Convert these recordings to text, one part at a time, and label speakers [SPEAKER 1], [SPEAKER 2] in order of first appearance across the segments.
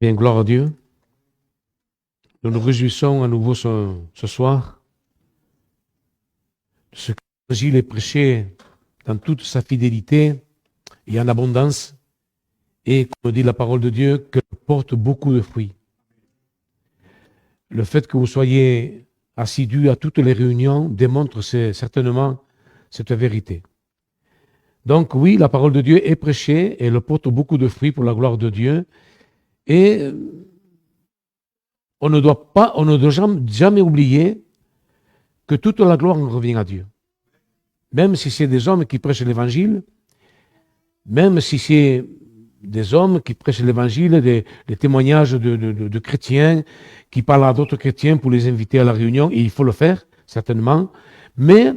[SPEAKER 1] Bien, gloire à Dieu. Nous nous réjouissons à nouveau ce soir de ce que l'Évangile est prêché dans toute sa fidélité et en abondance, et, comme dit la parole de Dieu, que porte beaucoup de fruits. Le fait que vous soyez assidus à toutes les réunions démontre certainement cette vérité. Donc oui, la parole de Dieu est prêchée et elle porte beaucoup de fruits pour la gloire de Dieu. Et on ne doit jamais oublier que toute la gloire en revient à Dieu. Même si c'est des hommes qui prêchent l'évangile, même si c'est des hommes qui prêchent l'évangile, des témoignages de chrétiens qui parlent à d'autres chrétiens pour les inviter à la réunion, et il faut le faire, certainement. Mais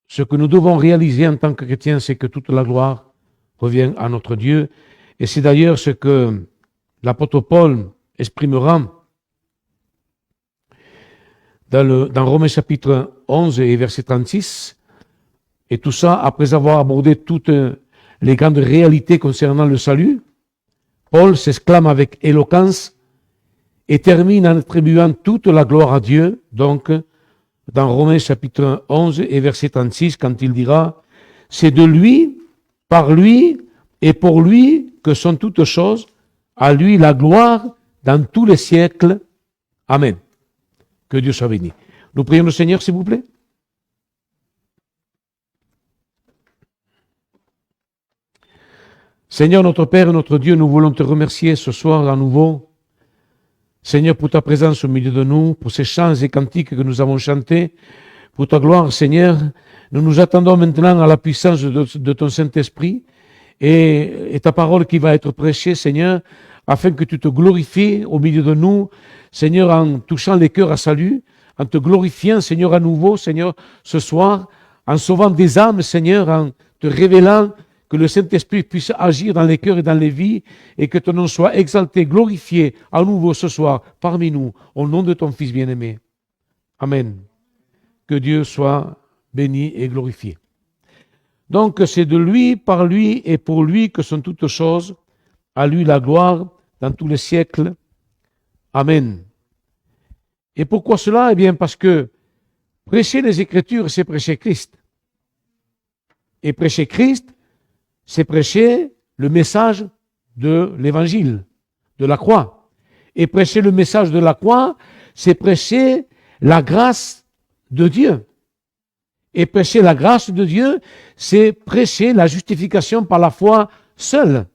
[SPEAKER 1] ce que nous devons réaliser en tant que chrétiens, c'est que toute la gloire revient à notre Dieu. Et c'est d'ailleurs ce que l'apôtre Paul exprimera dans Romains chapitre 11 et verset 36. Et tout ça, après avoir abordé toutes les grandes réalités concernant le salut, Paul s'exclame avec éloquence et termine en attribuant toute la gloire à Dieu, donc dans Romains chapitre 11 et verset 36, quand il dira « C'est de lui, par lui et pour lui que sont toutes choses, à lui la gloire dans tous les siècles. Amen. » Que Dieu soit béni. Nous prions le Seigneur, s'il vous plaît. Seigneur notre Père, notre Dieu, nous voulons te remercier ce soir à nouveau. Seigneur, pour ta présence au milieu de nous, pour ces chants et cantiques que nous avons chantés, pour ta gloire, Seigneur. Nous nous attendons maintenant à la puissance de ton Saint-Esprit et ta parole qui va être prêchée, Seigneur, afin que tu te glorifies au milieu de nous, Seigneur, en touchant les cœurs à salut, en te glorifiant, Seigneur, à nouveau, Seigneur, ce soir, en sauvant des âmes, Seigneur, en te révélant que le Saint-Esprit puisse agir dans les cœurs et dans les vies, et que ton nom soit exalté, glorifié à nouveau ce soir parmi nous, au nom de ton Fils bien-aimé. Amen. Que Dieu soit béni et glorifié. Donc c'est de lui, par lui et pour lui que sont toutes choses, à lui la gloire dans tous les siècles. Amen. Et pourquoi cela? Eh bien parce que prêcher les Écritures, c'est prêcher Christ. Et prêcher Christ, c'est prêcher le message de l'Évangile, de la croix. Et prêcher le message de la croix, c'est prêcher la grâce de Dieu. Et prêcher la grâce de Dieu, c'est prêcher la justification par la foi seule.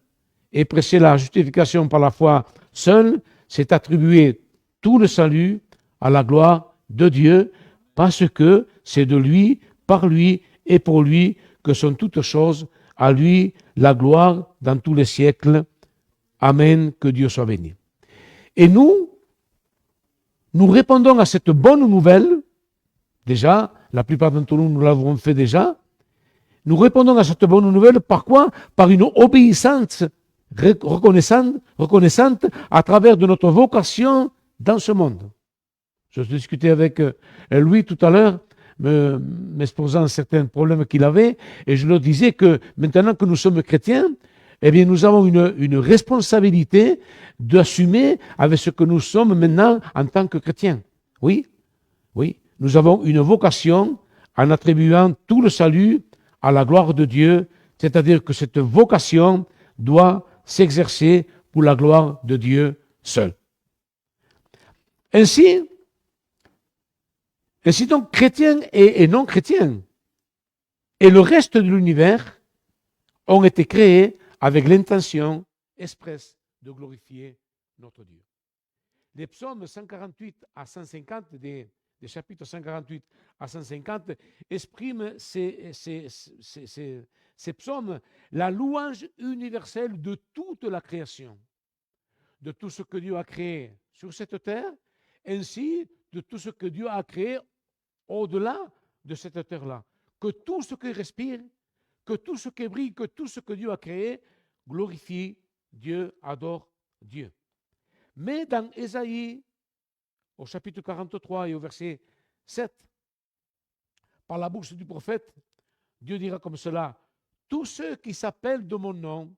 [SPEAKER 1] Et prêcher la justification par la foi seule, c'est attribuer tout le salut à la gloire de Dieu, parce que c'est de lui, par lui et pour lui que sont toutes choses, à lui la gloire dans tous les siècles. Amen, que Dieu soit béni. Et nous répondons à cette bonne nouvelle, déjà, la plupart d'entre nous l'avons fait déjà, nous répondons à cette bonne nouvelle par quoi? Par une obéissance reconnaissante à travers de notre vocation dans ce monde. Je discutais avec Louis tout à l'heure, m'exposant certains problèmes qu'il avait, et je leur disais que maintenant que nous sommes chrétiens, eh bien nous avons une responsabilité d'assumer avec ce que nous sommes maintenant en tant que chrétiens. Oui, oui, nous avons une vocation en attribuant tout le salut à la gloire de Dieu, c'est-à-dire que cette vocation doit s'exercer pour la gloire de Dieu seul. Ainsi donc, chrétiens et non chrétiens, et le reste de l'univers ont été créés avec l'intention expresse de glorifier notre Dieu. Les psaumes 148 à 150, des chapitres 148 à 150, expriment ces psaumes la louange universelle de toute la création, de tout ce que Dieu a créé sur cette terre, ainsi de tout ce que Dieu a créé au-delà de cette terre-là. Que tout ce qui respire, que tout ce qui brille, que tout ce que Dieu a créé glorifie Dieu, adore Dieu. Mais dans Ésaïe, au chapitre 43 et au verset 7, par la bouche du prophète, Dieu dira comme cela: tous ceux qui s'appellent de mon nom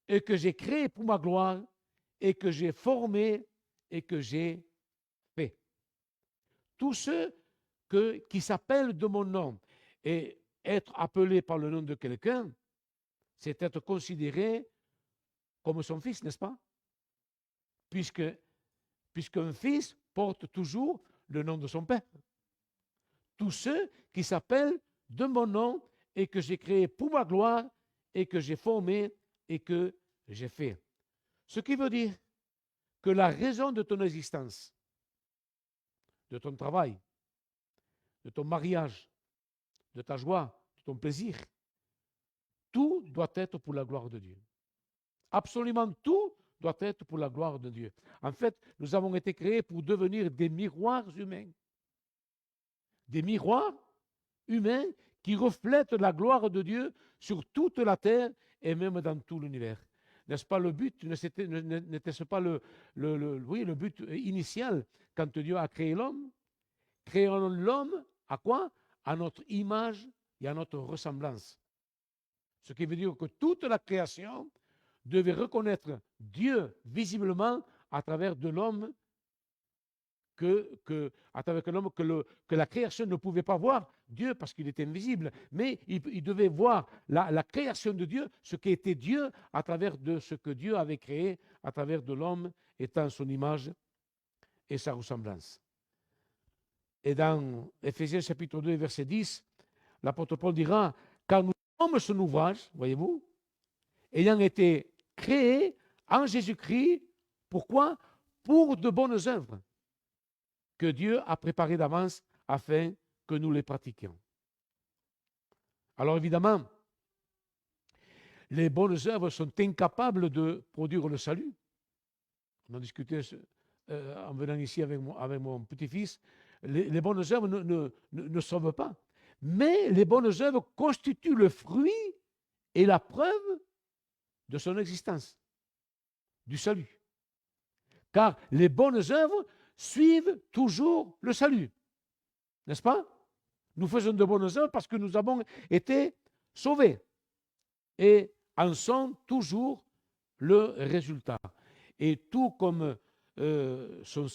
[SPEAKER 1] et que j'ai créé pour ma gloire et que j'ai formé et que j'ai fait. Tous ceux qui s'appellent de mon nom. Et être appelé par le nom de quelqu'un, c'est être considéré comme son fils, n'est-ce pas? Puisqu'un fils porte toujours le nom de son père. Tous ceux qui s'appellent de mon nom et que j'ai créé pour ma gloire et que j'ai formé et que j'ai fait. Ce qui veut dire que la raison de ton existence, de ton travail, de ton mariage, de ta joie, de ton plaisir, tout doit être pour la gloire de Dieu. Absolument tout doit être pour la gloire de Dieu. En fait, nous avons été créés pour devenir des miroirs humains. Des miroirs humains qui reflètent la gloire de Dieu sur toute la terre et même dans tout l'univers. N'est-ce pas le but? N'était-ce pas le but initial quand Dieu a créé l'homme? Créons l'homme à quoi? À notre image et à notre ressemblance. Ce qui veut dire que toute la création devait reconnaître Dieu visiblement à travers de l'homme à travers l'homme que la création ne pouvait pas voir Dieu parce qu'il était invisible, mais il devait voir la création de Dieu, ce qui était Dieu à travers de ce que Dieu avait créé, à travers de l'homme étant son image et sa ressemblance. Et dans Éphésiens chapitre 2, verset 10, l'apôtre Paul dira, car nous sommes son ouvrage, voyez-vous, ayant été créés en Jésus-Christ, pourquoi? Pour de bonnes œuvres que Dieu a préparées d'avance afin que nous les pratiquions. Alors évidemment, les bonnes œuvres sont incapables de produire le salut. On a discuté en venant ici avec mon petit-fils. Les bonnes œuvres ne sauvent pas. Mais les bonnes œuvres constituent le fruit et la preuve de son existence, du salut. Car les bonnes œuvres suivent toujours le salut. N'est-ce pas? Nous faisons de bonnes œuvres parce que nous avons été sauvés et en sont toujours le résultat. Et tout comme son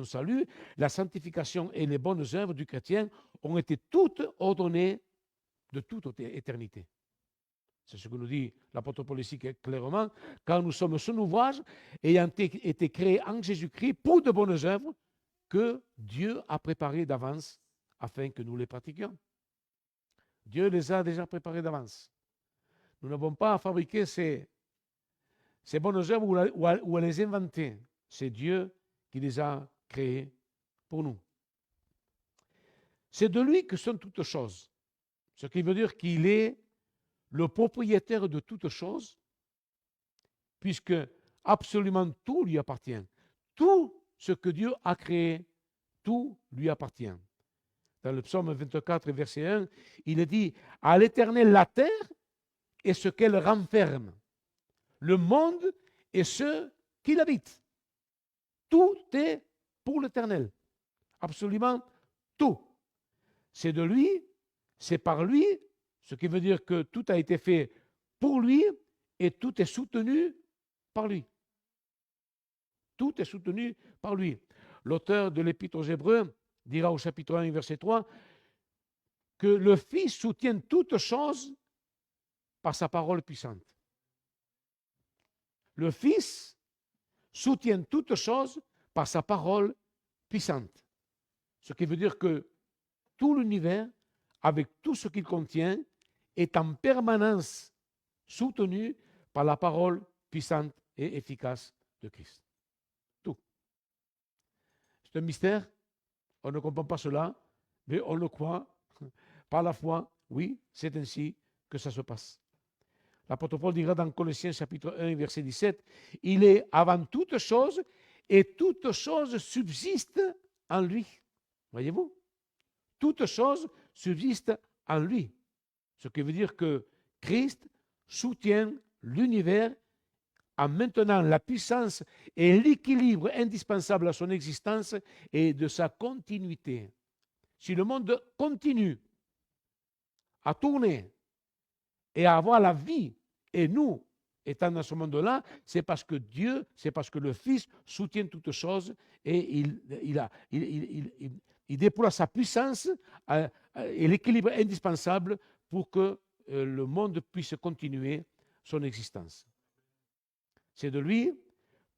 [SPEAKER 1] salut, la sanctification et les bonnes œuvres du chrétien ont été toutes ordonnées de toute éternité. C'est ce que nous dit l'apôtre Paul ici clairement, car nous sommes son ouvrage ayant été créés en Jésus-Christ pour de bonnes œuvres que Dieu a préparées d'avance afin que nous les pratiquions. Dieu les a déjà préparées d'avance. Nous n'avons pas à fabriquer ces bonnes œuvres ou à les inventer. C'est Dieu qui les a créées pour nous. C'est de lui que sont toutes choses. Ce qui veut dire qu'il est le propriétaire de toutes choses, puisque absolument tout lui appartient. Tout ce que Dieu a créé, tout lui appartient. Dans le psaume 24, verset 1, il est dit, à l'Éternel la terre et ce qu'elle renferme, le monde et ceux qui l'habitent. Tout est pour l'Éternel. Absolument tout. C'est de lui, c'est par lui, ce qui veut dire que tout a été fait pour lui et tout est soutenu par lui. Tout est soutenu par lui. L'auteur de l'Épître aux Hébreux dira au chapitre 1, verset 3, que le Fils soutient toutes choses par sa parole puissante. Le Fils soutient toutes choses par sa parole puissante. Ce qui veut dire que tout l'univers, avec tout ce qu'il contient, est en permanence soutenu par la parole puissante et efficace de Christ. Tout. C'est un mystère. On ne comprend pas cela, mais on le croit par la foi. Oui, c'est ainsi que ça se passe. L'apôtre Paul dira dans Colossiens chapitre 1, verset 17, « Il est avant toute chose et toute chose subsiste en lui. » Voyez-vous? Toute chose subsiste en lui. Ce qui veut dire que Christ soutient l'univers en maintenant la puissance et l'équilibre indispensable à son existence et de sa continuité. Si le monde continue à tourner et à avoir la vie, et nous, étant dans ce monde-là, c'est parce que Dieu, c'est parce que le Fils soutient toutes choses et il déploie sa puissance et l'équilibre indispensable pour que le monde puisse continuer son existence. C'est de lui,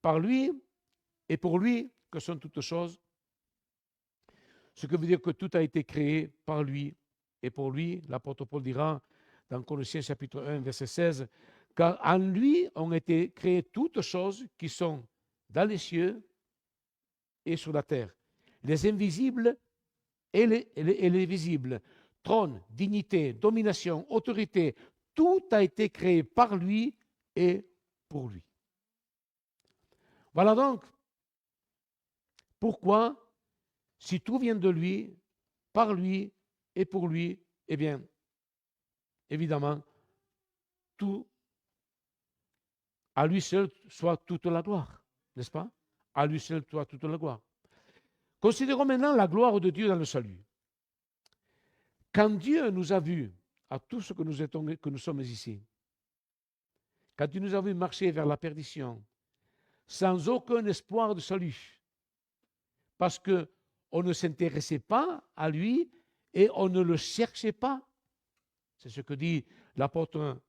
[SPEAKER 1] par lui et pour lui que sont toutes choses. Ce que veut dire que tout a été créé par lui et pour lui. L'apôtre Paul dira dans Colossiens chapitre 1, verset 16, car en lui ont été créées toutes choses qui sont dans les cieux et sur la terre, les invisibles et les visibles, trône, dignité, domination, autorité, tout a été créé par lui et pour lui. Voilà donc pourquoi, si tout vient de lui, par lui et pour lui, eh bien, évidemment, tout, à lui seul soit toute la gloire, n'est-ce pas? À lui seul soit toute la gloire. Considérons maintenant la gloire de Dieu dans le salut. Quand Dieu nous a vus, à tous ceux que nous sommes ici, quand il nous a vus marcher vers la perdition, sans aucun espoir de salut, parce qu'on ne s'intéressait pas à lui et on ne le cherchait pas. C'est ce que dit l'apôtre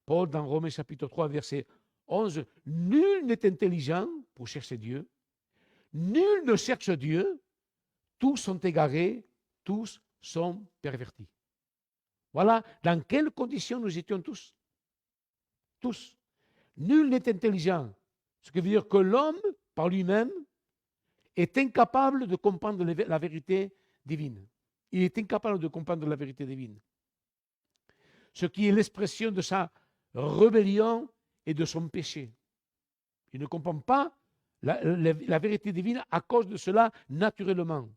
[SPEAKER 1] Paul dans Romains chapitre 3, verset 11. Nul n'est intelligent pour chercher Dieu. Nul ne cherche Dieu. Tous sont égarés, tous sont pervertis. Voilà dans quelles conditions nous étions tous. Tous. Nul n'est intelligent. Ce qui veut dire que l'homme, par lui-même, est incapable de comprendre la vérité divine. Il est incapable de comprendre la vérité divine. Ce qui est l'expression de sa rébellion et de son péché. Il ne comprend pas la vérité divine à cause de cela naturellement.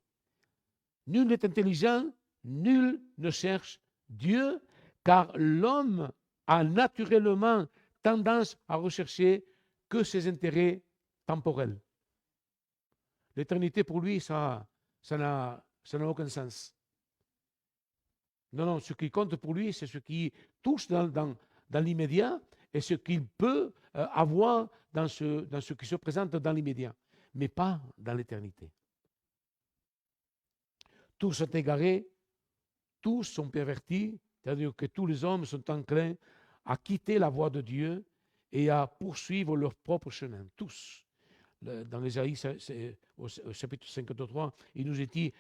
[SPEAKER 1] Nul n'est intelligent, nul ne cherche Dieu, car l'homme a naturellement tendance à rechercher que ses intérêts temporels. L'éternité, pour lui, ça n'a aucun sens. Non, ce qui compte pour lui, c'est ce qui touche dans l'immédiat et ce qu'il peut avoir dans ce qui se présente dans l'immédiat, mais pas dans l'éternité. Tous sont égarés, tous sont pervertis, c'est-à-dire que tous les hommes sont enclins à quitter la voie de Dieu et à poursuivre leur propre chemin, tous. Dans Ésaïe, au chapitre 53, il nous est dit,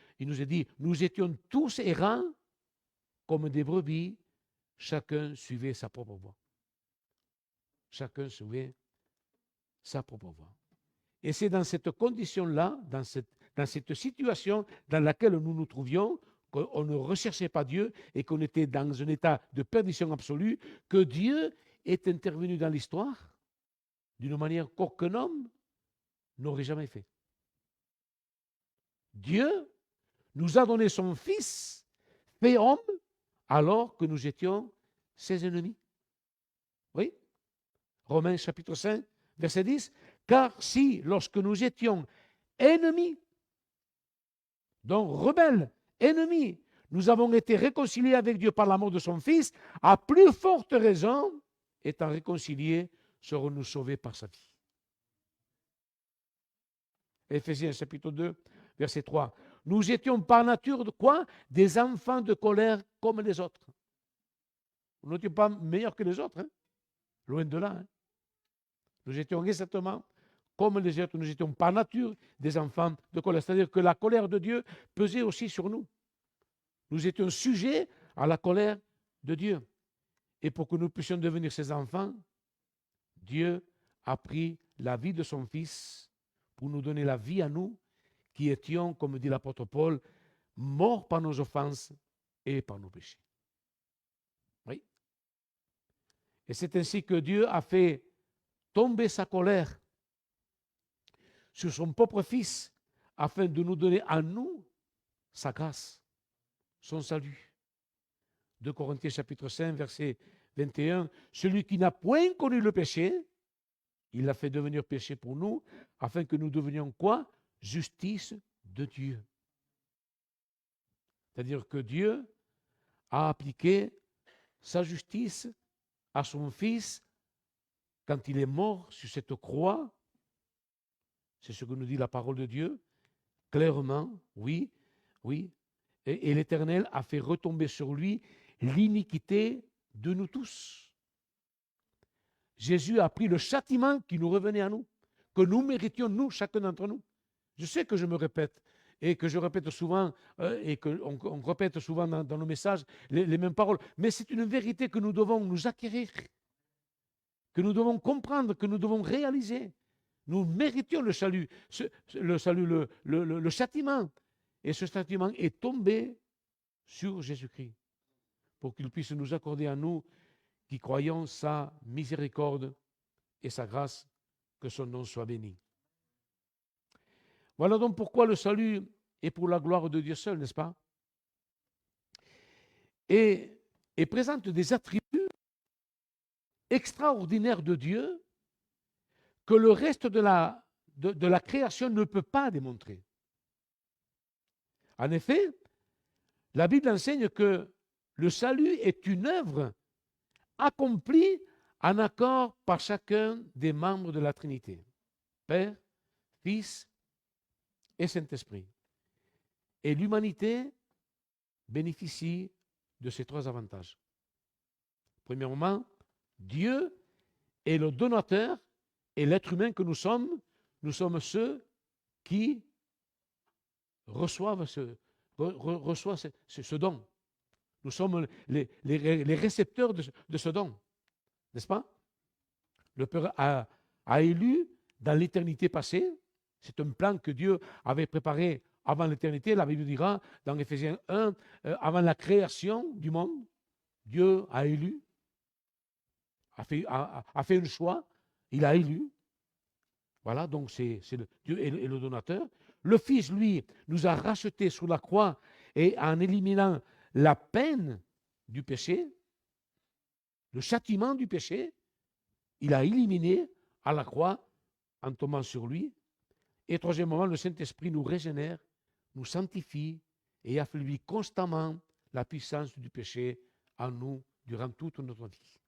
[SPEAKER 1] nous étions tous errants comme des brebis, chacun suivait sa propre voie. Chacun suivait sa propre voie. Et c'est dans cette condition-là, dans cette situation dans laquelle nous nous trouvions, qu'on ne recherchait pas Dieu et qu'on était dans un état de perdition absolue, que Dieu est intervenu dans l'histoire d'une manière qu'aucun homme n'aurait jamais fait. Dieu nous a donné son Fils, fait homme, alors que nous étions ses ennemis. Oui? Romains chapitre 5, verset 10. Car si, lorsque nous étions ennemis, donc rebelles, ennemis, nous avons été réconciliés avec Dieu par la mort de son Fils, à plus forte raison, étant réconciliés, serons-nous sauvés par sa vie. Éphésiens chapitre 2, verset 3. Nous étions par nature de quoi? Des enfants de colère comme les autres. Nous n'étions pas meilleurs que les autres, hein? Loin de là. Hein? Nous étions exactement comme les autres. Nous étions par nature des enfants de colère. C'est-à-dire que la colère de Dieu pesait aussi sur nous. Nous étions sujets à la colère de Dieu. Et pour que nous puissions devenir ses enfants, Dieu a pris la vie de son Fils pour nous donner la vie à nous, qui étions, comme dit l'apôtre Paul, morts par nos offenses et par nos péchés. Oui. Et c'est ainsi que Dieu a fait tomber sa colère sur son propre Fils, afin de nous donner à nous sa grâce, son salut. 2 Corinthiens chapitre 5, verset 21. Celui qui n'a point connu le péché, il l'a fait devenir péché pour nous, afin que nous devenions quoi? Justice de Dieu. C'est-à-dire que Dieu a appliqué sa justice à son Fils quand il est mort sur cette croix, c'est ce que nous dit la parole de Dieu, clairement, oui, oui, et l'Éternel a fait retomber sur lui l'iniquité de nous tous. Jésus a pris le châtiment qui nous revenait à nous, que nous méritions, nous, chacun d'entre nous. Je sais que je me répète, et que je répète souvent, et qu'on répète souvent dans nos messages les mêmes paroles, mais c'est une vérité que nous devons nous acquérir, que nous devons comprendre, que nous devons réaliser. Nous méritions le salut, le châtiment. Et ce châtiment est tombé sur Jésus-Christ pour qu'il puisse nous accorder à nous qui croyons sa miséricorde et sa grâce, que son nom soit béni. Voilà donc pourquoi le salut est pour la gloire de Dieu seul, n'est-ce pas? Et présente des attributs extraordinaires de Dieu que le reste de la création ne peut pas démontrer. En effet, la Bible enseigne que le salut est une œuvre accomplie en accord par chacun des membres de la Trinité, Père, Fils et Saint-Esprit. Et l'humanité bénéficie de ces trois avantages. Premièrement, Dieu est le donateur et l'être humain que nous sommes ceux qui reçoivent ce don. Nous sommes les récepteurs de ce don, n'est-ce pas? Le Père a élu dans l'éternité passée, c'est un plan que Dieu avait préparé avant l'éternité, la Bible dira dans Éphésiens 1, avant la création du monde, Dieu a élu, a fait un choix, il a élu. Voilà, donc Dieu est le donateur. Le Fils, lui, nous a rachetés sous la croix et en éliminant la peine du péché, le châtiment du péché, il a éliminé à la croix en tombant sur lui. Et troisièmement, le Saint-Esprit nous régénère, nous sanctifie et affaiblit constamment la puissance du péché en nous durant toute notre vie.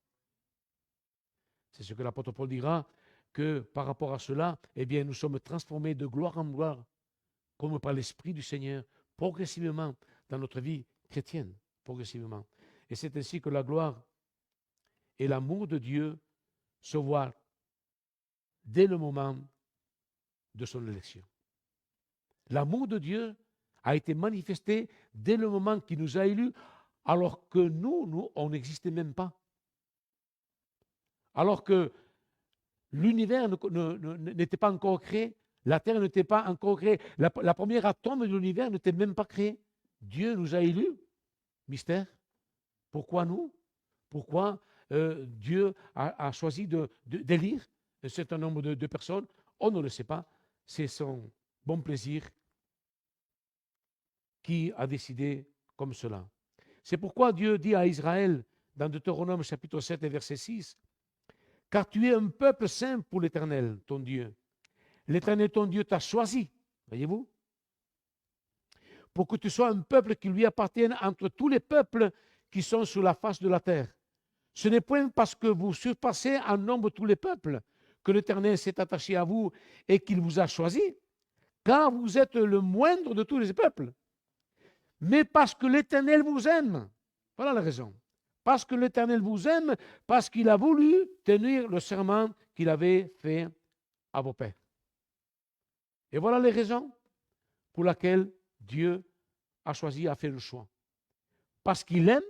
[SPEAKER 1] C'est ce que l'apôtre Paul dira, que par rapport à cela, eh bien, nous sommes transformés de gloire en gloire, comme par l'Esprit du Seigneur, progressivement dans notre vie chrétienne, progressivement. Et c'est ainsi que la gloire et l'amour de Dieu se voient dès le moment de son élection. L'amour de Dieu a été manifesté dès le moment qu'il nous a élus, alors que nous, on n'existait même pas. Alors que l'univers n'était pas encore créé, la terre n'était pas encore créée, la première atome de l'univers n'était même pas créée. Dieu nous a élus. Mystère. Pourquoi nous? Pourquoi Dieu a choisi d'élire un certain nombre de personnes? On ne le sait pas. C'est son bon plaisir qui a décidé comme cela. C'est pourquoi Dieu dit à Israël, dans Deutéronome chapitre 7 et verset 6, « Car tu es un peuple saint pour l'Éternel, ton Dieu. L'Éternel, ton Dieu, t'a choisi, voyez-vous, pour que tu sois un peuple qui lui appartienne entre tous les peuples qui sont sur la face de la terre. Ce n'est point parce que vous surpassez en nombre tous les peuples que l'Éternel s'est attaché à vous et qu'il vous a choisi, car vous êtes le moindre de tous les peuples, mais parce que l'Éternel vous aime. Voilà la raison. Parce que l'Éternel vous aime, parce qu'il a voulu tenir le serment qu'il avait fait à vos pères. Et voilà les raisons pour lesquelles Dieu a choisi, a fait le choix. Parce qu'il aime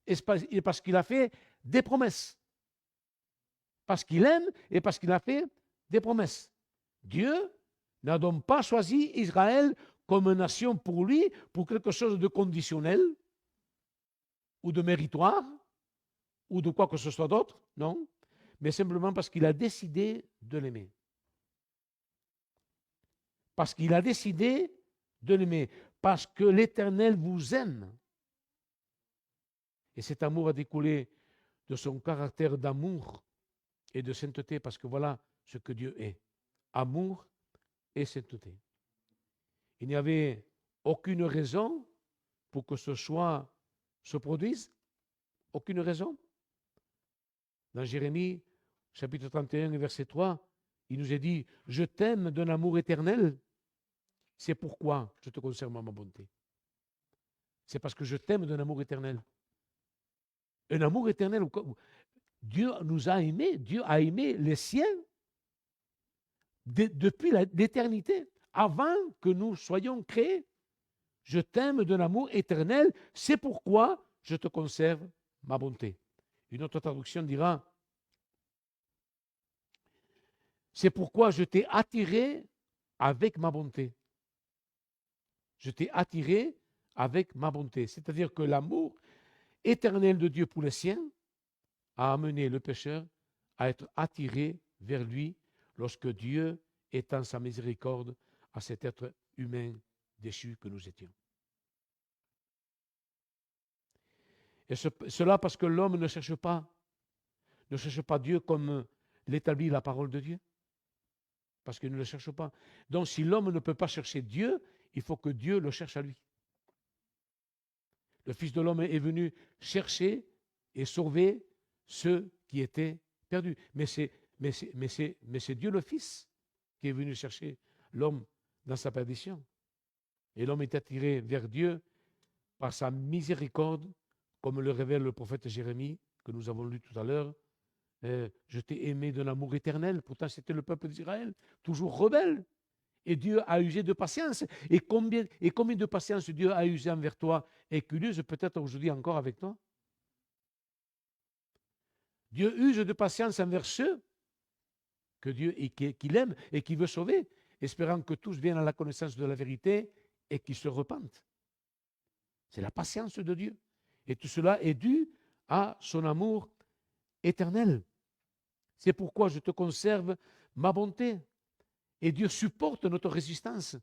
[SPEAKER 1] et parce qu'il a fait des promesses. Parce qu'il aime et parce qu'il a fait des promesses. Dieu n'a donc pas choisi Israël comme nation pour lui, pour quelque chose de conditionnel ou de méritoire ou de quoi que ce soit d'autre, non, mais simplement parce qu'il a décidé de l'aimer. Parce qu'il a décidé de l'aimer, parce que l'Éternel vous aime. Et cet amour a découlé de son caractère d'amour et de sainteté, parce que voilà ce que Dieu est, amour et sainteté. Il n'y avait aucune raison pour que ce choix se produise, aucune raison. Dans Jérémie, chapitre 31, verset 3, il nous est dit, je t'aime d'un amour éternel, c'est pourquoi je te conserve ma bonté. C'est parce que je t'aime d'un amour éternel. Un amour éternel, Dieu nous a aimés, Dieu a aimé les siens depuis l'éternité, avant que nous soyons créés. Je t'aime d'un amour éternel, c'est pourquoi je te conserve ma bonté. Une autre traduction dira, c'est pourquoi je t'ai attiré avec ma bonté. Je t'ai attiré avec ma bonté. C'est-à-dire que l'amour éternel de Dieu pour les siens a amené le pécheur à être attiré vers lui lorsque Dieu étend sa miséricorde à cet être humain déchu que nous étions. Et cela parce que l'homme ne cherche pas Dieu comme l'établit la parole de Dieu. Parce qu'il ne le cherche pas. Donc si l'homme ne peut pas chercher Dieu, il faut que Dieu le cherche à lui. Le Fils de l'homme est venu chercher et sauver ceux qui étaient perdus. Mais c'est Dieu le Fils qui est venu chercher l'homme dans sa perdition. Et l'homme est attiré vers Dieu par sa miséricorde, comme le révèle le prophète Jérémie, que nous avons lu tout à l'heure. Je t'ai aimé d'un amour éternel. Pourtant, c'était le peuple d'Israël, toujours rebelle. Et Dieu a usé de patience. Et combien de patience Dieu a usé envers toi et qu'il use peut-être aujourd'hui encore avec toi? Dieu use de patience envers ceux que Dieu qu'il aime et qu'il veut sauver, espérant que tous viennent à la connaissance de la vérité et qu'ils se repentent. C'est la patience de Dieu. Et tout cela est dû à son amour éternel. C'est pourquoi je te conserve ma bonté. Et Dieu supporte notre résistance.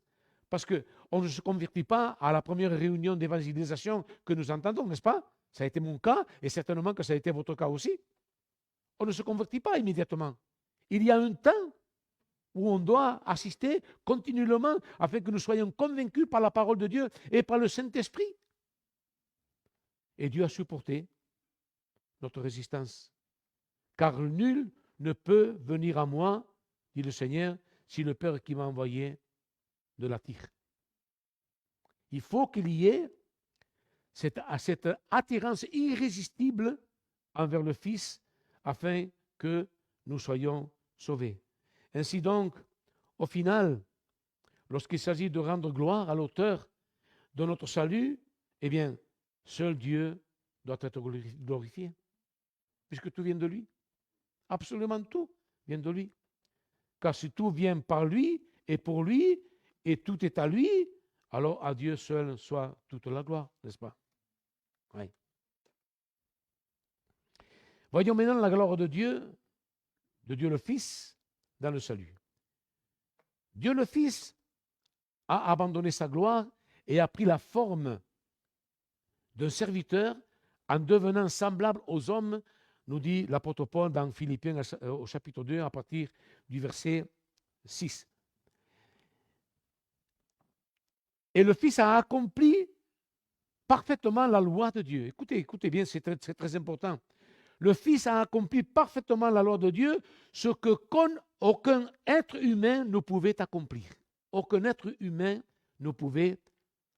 [SPEAKER 1] Parce qu'on ne se convertit pas à la première réunion d'évangélisation que nous entendons, n'est-ce pas? Ça a été mon cas et certainement que ça a été votre cas aussi. On ne se convertit pas immédiatement. Il y a un temps où on doit assister continuellement afin que nous soyons convaincus par la parole de Dieu et par le Saint-Esprit. Et Dieu a supporté notre résistance. Car nul ne peut venir à moi, dit le Seigneur, si le Père qui m'a envoyé ne l'attire. Il faut qu'il y ait cette attirance irrésistible envers le Fils afin que nous soyons sauvés. Ainsi donc, au final, lorsqu'il s'agit de rendre gloire à l'auteur de notre salut, eh bien, seul Dieu doit être glorifié, puisque tout vient de lui. Absolument tout vient de lui. Car si tout vient par lui et pour lui, et tout est à lui, alors à Dieu seul soit toute la gloire, n'est-ce pas? Oui. Voyons maintenant la gloire de Dieu le Fils, dans le salut. Dieu le Fils a abandonné sa gloire et a pris la forme d'un serviteur en devenant semblable aux hommes, nous dit l'apôtre Paul dans Philippiens au chapitre 2 à partir du verset 6. Et le Fils a accompli parfaitement la loi de Dieu. Écoutez bien, c'est très important. Le Fils a accompli parfaitement la loi de Dieu, ce que aucun être humain ne pouvait accomplir. Aucun être humain ne pouvait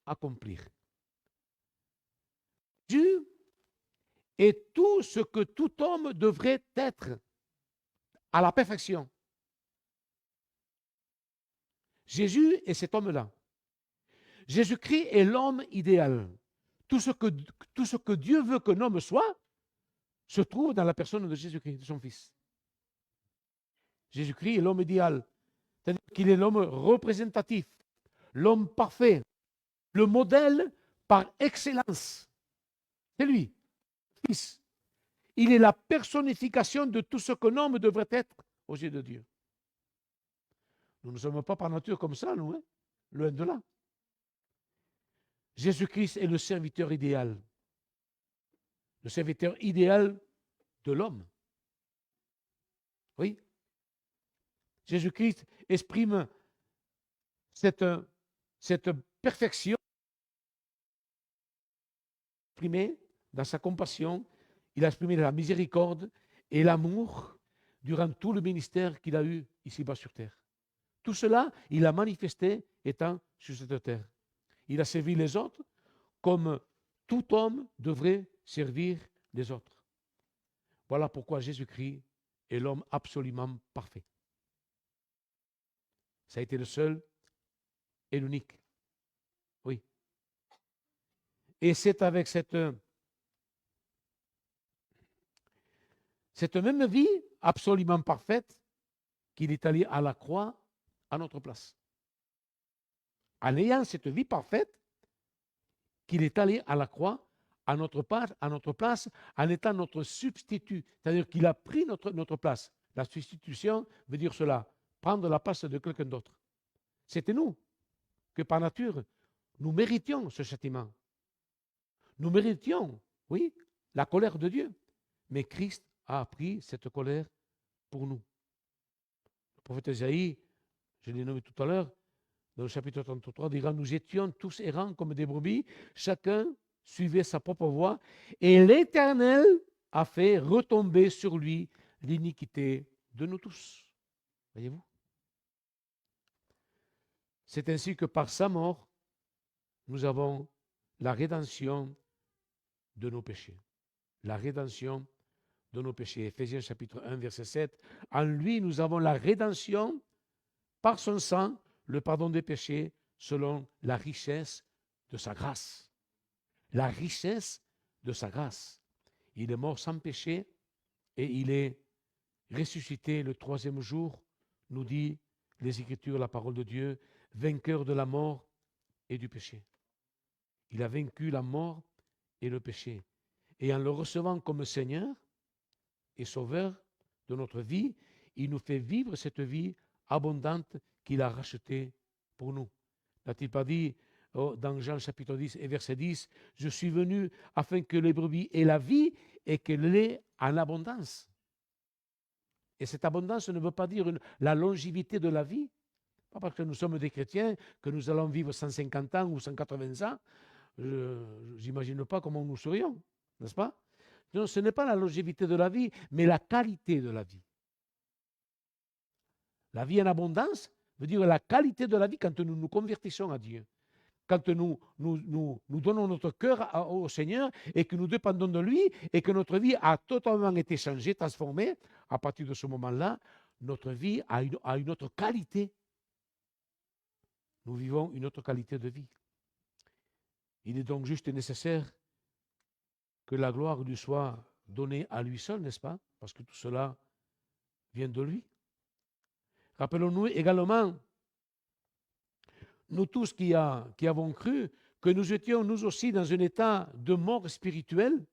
[SPEAKER 1] accomplir. Dieu est tout ce que tout homme devrait être à la perfection. Jésus est cet homme-là. Jésus-Christ est l'homme idéal. Tout ce que Dieu veut qu'un homme soit se trouve dans la personne de Jésus-Christ, de son Fils. Jésus-Christ est l'homme idéal. C'est-à-dire qu'il est l'homme représentatif, l'homme parfait, le modèle par excellence. C'est lui, Fils. Il est la personnification de tout ce qu'un homme devrait être aux yeux de Dieu. Nous ne sommes pas par nature comme ça, nous, hein? Loin de là. Jésus-Christ est le serviteur idéal. Le serviteur idéal de l'homme. Oui. Jésus-Christ exprime cette perfection exprimée dans sa compassion. Il a exprimé la miséricorde et l'amour durant tout le ministère qu'il a eu ici-bas sur terre. Tout cela, il a manifesté étant sur cette terre. Il a servi les autres comme tout homme devrait servir les autres. Voilà pourquoi Jésus-Christ est l'homme absolument parfait. Ça a été le seul et l'unique. Oui. Et c'est avec cette même vie absolument parfaite qu'il est allé à la croix à notre place. En ayant cette vie parfaite, qu'il est allé à la croix à notre place, en étant notre substitut. C'est-à-dire qu'il a pris notre place. La substitution veut dire cela, prendre la place de quelqu'un d'autre. C'était nous que par nature, nous méritions ce châtiment. Nous méritions, oui, la colère de Dieu. Mais Christ a pris cette colère pour nous. Le prophète Isaïe, je l'ai nommé tout à l'heure, dans le chapitre 33, dira, nous étions tous errants comme des brebis, chacun suivait sa propre voie, et l'Éternel a fait retomber sur lui l'iniquité de nous tous. Voyez-vous? C'est ainsi que par sa mort, nous avons la rédemption de nos péchés. La rédemption de nos péchés. Éphésiens chapitre 1, verset 7. En lui, nous avons la rédemption par son sang, le pardon des péchés, selon la richesse de sa grâce. La richesse de sa grâce. Il est mort sans péché et il est ressuscité le troisième jour, nous dit les Écritures, la parole de Dieu, vainqueur de la mort et du péché. Il a vaincu la mort et le péché. Et en le recevant comme Seigneur et Sauveur de notre vie, il nous fait vivre cette vie abondante qu'il a rachetée pour nous. N'a-t-il pas dit dans Jean chapitre 10 et verset 10, « Je suis venu afin que les brebis aient la vie et qu'elle l'ait en abondance. » Et cette abondance ne veut pas dire la longévité de la vie. Pas parce que nous sommes des chrétiens que nous allons vivre 150 ans ou 180 ans. Je n'imagine pas comment nous serions, n'est-ce pas? Non, ce n'est pas la longévité de la vie, mais la qualité de la vie. La vie en abondance veut dire la qualité de la vie quand nous nous convertissons à Dieu. Quand nous donnons notre cœur au Seigneur et que nous dépendons de lui et que notre vie a totalement été changée, transformée, à partir de ce moment-là, notre vie a une autre qualité. Nous vivons une autre qualité de vie. Il est donc juste et nécessaire que la gloire lui soit donnée à lui seul, n'est-ce pas? Parce que tout cela vient de lui. Rappelons-nous également, nous tous qui avons cru, que nous étions nous aussi dans un état de mort spirituelle,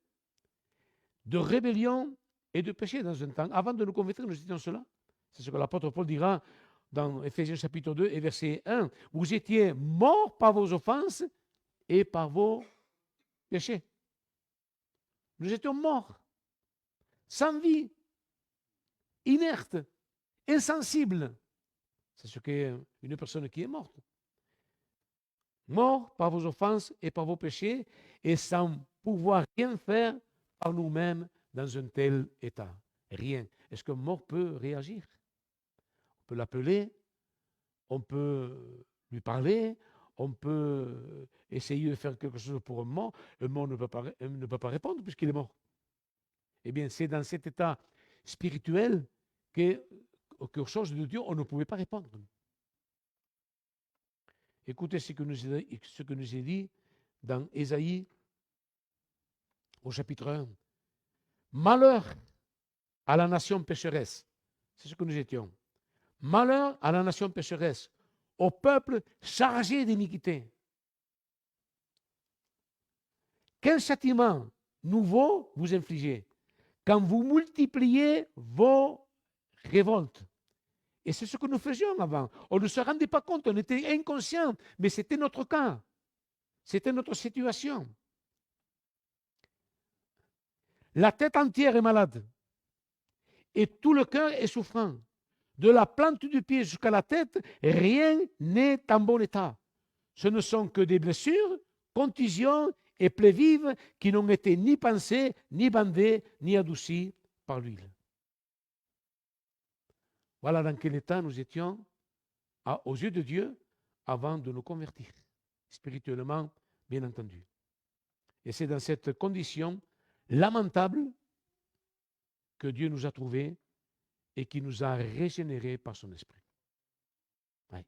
[SPEAKER 1] de rébellion et de péché dans un temps. Avant de nous convertir, nous étions cela. C'est ce que l'apôtre Paul dira dans Éphésiens chapitre 2 et verset 1. Vous étiez morts par vos offenses et par vos péchés. Nous étions morts, sans vie, inertes, insensibles. C'est ce qu'est une personne qui est morte. Morts par vos offenses et par vos péchés, et sans pouvoir rien faire par nous-mêmes dans un tel état. Rien. Est-ce qu'un mort peut réagir? On peut l'appeler, on peut lui parler, on peut essayer de faire quelque chose pour un mort. Un mort ne peut pas répondre puisqu'il est mort. Eh bien, c'est dans cet état spirituel qu'aux choses de Dieu, on ne pouvait pas répondre. Écoutez ce que nous est dit dans Ésaïe au chapitre 1. Malheur à la nation pécheresse. C'est ce que nous étions. Malheur à la nation pécheresse, au peuple chargé d'iniquité. Quel châtiment nouveau vous infligez quand vous multipliez vos révoltes? Et c'est ce que nous faisions avant. On ne se rendait pas compte, on était inconscients, mais c'était notre cas. C'était notre situation. La tête entière est malade et tout le cœur est souffrant. De la plante du pied jusqu'à la tête, rien n'est en bon état. Ce ne sont que des blessures, contusions et plaies vives qui n'ont été ni pansées, ni bandées, ni adoucies par l'huile. Voilà dans quel état nous étions aux yeux de Dieu avant de nous convertir, spirituellement, bien entendu. Et c'est dans cette condition lamentable que Dieu nous a trouvés et qui nous a régénérés par son esprit. Ouais.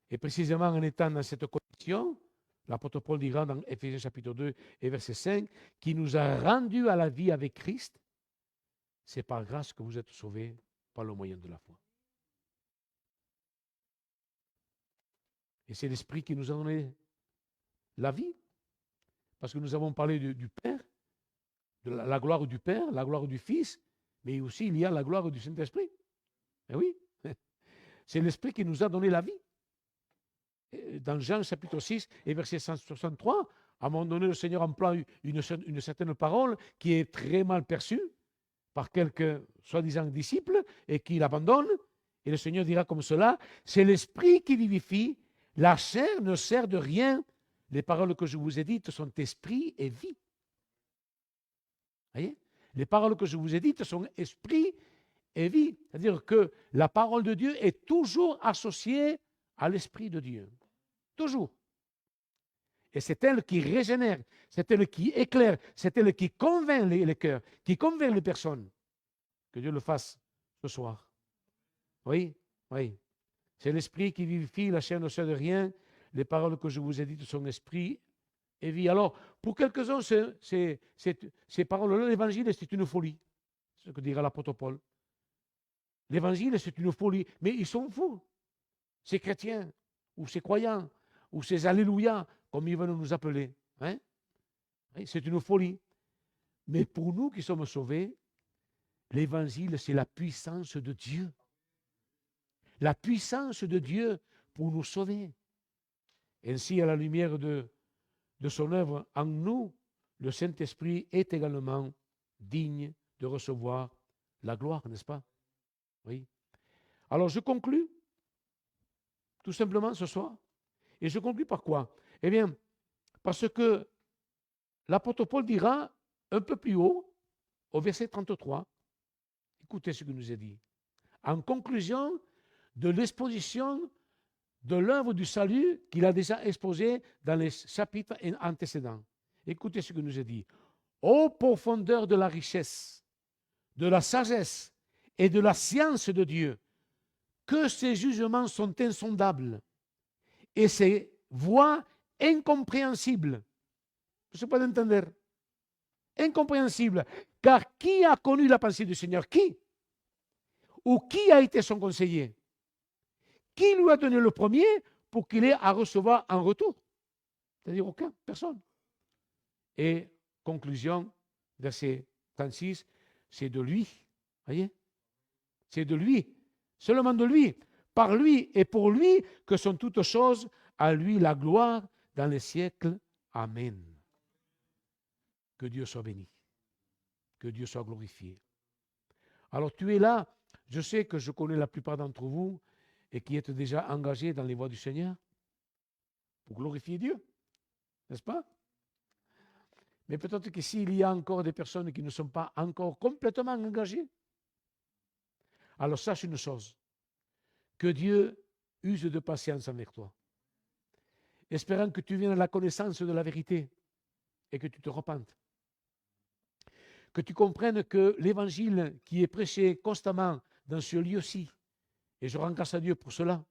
[SPEAKER 1] Et précisément en étant dans cette condition, l'apôtre Paul dira dans Éphésiens chapitre 2 et verset 5, qui nous a rendus à la vie avec Christ, c'est par grâce que vous êtes sauvés par le moyen de la foi. Et c'est l'Esprit qui nous a donné la vie, parce que nous avons parlé du Père, de la gloire du Père, la gloire du Fils, mais aussi il y a la gloire du Saint-Esprit. Eh oui, c'est l'Esprit qui nous a donné la vie. Dans Jean chapitre 6 et verset 163, à un moment donné, le Seigneur emploie une certaine parole qui est très mal perçue par quelques soi-disant disciples et qui l'abandonnent. Et le Seigneur dira comme cela, c'est l'Esprit qui vivifie, la chair ne sert de rien. Les paroles que je vous ai dites sont esprit et vie. Voyez? Les paroles que je vous ai dites sont esprit et vie. C'est-à-dire que la parole de Dieu est toujours associée à l'Esprit de Dieu. Toujours. Et c'est elle qui régénère, c'est elle qui éclaire, c'est elle qui convainc les cœurs, qui convainc les personnes. Que Dieu le fasse ce soir. Oui, oui. C'est l'Esprit qui vivifie, la chair ne sert de rien. Les paroles que je vous ai dites sont esprit et vie. Alors, pour quelques-uns, ces paroles-là, l'Évangile, c'est une folie. C'est ce que dira l'apôtre Paul. L'Évangile, c'est une folie. Mais ils sont fous. Ces chrétiens, ou ces croyants, ou ces alléluia, comme ils veulent nous appeler. Hein? C'est une folie. Mais pour nous qui sommes sauvés, l'Évangile, c'est la puissance de Dieu. La puissance de Dieu pour nous sauver. Ainsi, à la lumière de son œuvre en nous, le Saint-Esprit est également digne de recevoir la gloire, n'est-ce pas? Oui. Alors, je conclus, tout simplement, ce soir. Et je conclus par quoi? Eh bien, parce que l'apôtre Paul dira un peu plus haut, au verset 33, écoutez ce qu'il nous est dit. En conclusion de l'exposition de l'œuvre du salut qu'il a déjà exposée dans les chapitres antécédents. Écoutez ce qu'il nous est dit. Ô profondeur de la richesse, de la sagesse et de la science de Dieu, que ses jugements sont insondables et ses voies incompréhensibles. Je ne sais pas d'entendre. Incompréhensible. Car qui a connu la pensée du Seigneur? Qui? Ou qui a été son conseiller? Qui lui a donné le premier pour qu'il ait à recevoir en retour? C'est-à-dire aucun, personne. Et conclusion, verset 36, c'est de lui. Voyez? C'est de lui, seulement de lui, par lui et pour lui que sont toutes choses, à lui la gloire dans les siècles. Amen. Que Dieu soit béni. Que Dieu soit glorifié. Alors tu es là, je sais que je connais la plupart d'entre vous et qui êtes déjà engagés dans les voies du Seigneur pour glorifier Dieu, n'est-ce pas? Mais peut-être que s'il y a encore des personnes qui ne sont pas encore complètement engagées, alors sache une chose, que Dieu use de patience avec toi, espérant que tu viennes à la connaissance de la vérité et que tu te repentes. Que tu comprennes que l'évangile qui est prêché constamment dans ce lieu-ci, et je rends grâce à Dieu pour cela,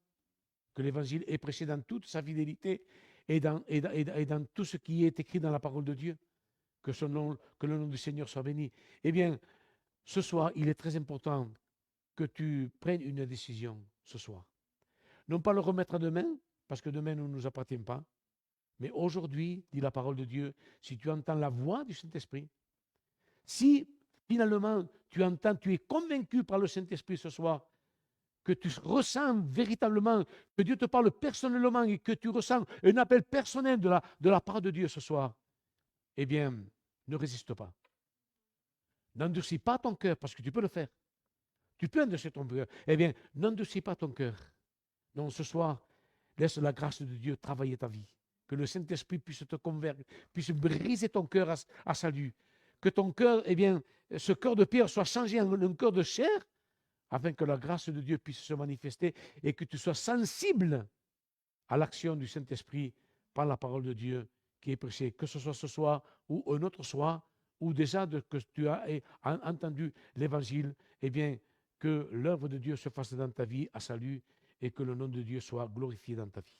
[SPEAKER 1] que l'évangile est prêché dans toute sa fidélité et dans tout ce qui est écrit dans la parole de Dieu, que le nom du Seigneur soit béni. Eh bien, ce soir, il est très important que tu prennes une décision ce soir. Non pas le remettre à demain, parce que demain ne nous appartient pas, mais aujourd'hui, dit la parole de Dieu, si tu entends la voix du Saint-Esprit, si finalement tu entends, tu es convaincu par le Saint-Esprit ce soir, que tu ressens véritablement, que Dieu te parle personnellement et que tu ressens un appel personnel de la part de Dieu ce soir, eh bien, ne résiste pas. N'endurcis pas ton cœur, parce que tu peux le faire. Tu peux endurcir ton cœur. Eh bien, n'endurcis pas ton cœur. Non, ce soir, laisse la grâce de Dieu travailler ta vie. Que le Saint-Esprit puisse te convaincre, puisse briser ton cœur à salut. Que ton cœur, eh bien, ce cœur de pierre soit changé en un cœur de chair, afin que la grâce de Dieu puisse se manifester et que tu sois sensible à l'action du Saint-Esprit par la parole de Dieu qui est prêchée, que ce soit ce soir ou un autre soir, ou déjà que tu as entendu l'évangile, eh bien, que l'œuvre de Dieu se fasse dans ta vie à salut et que le nom de Dieu soit glorifié dans ta vie.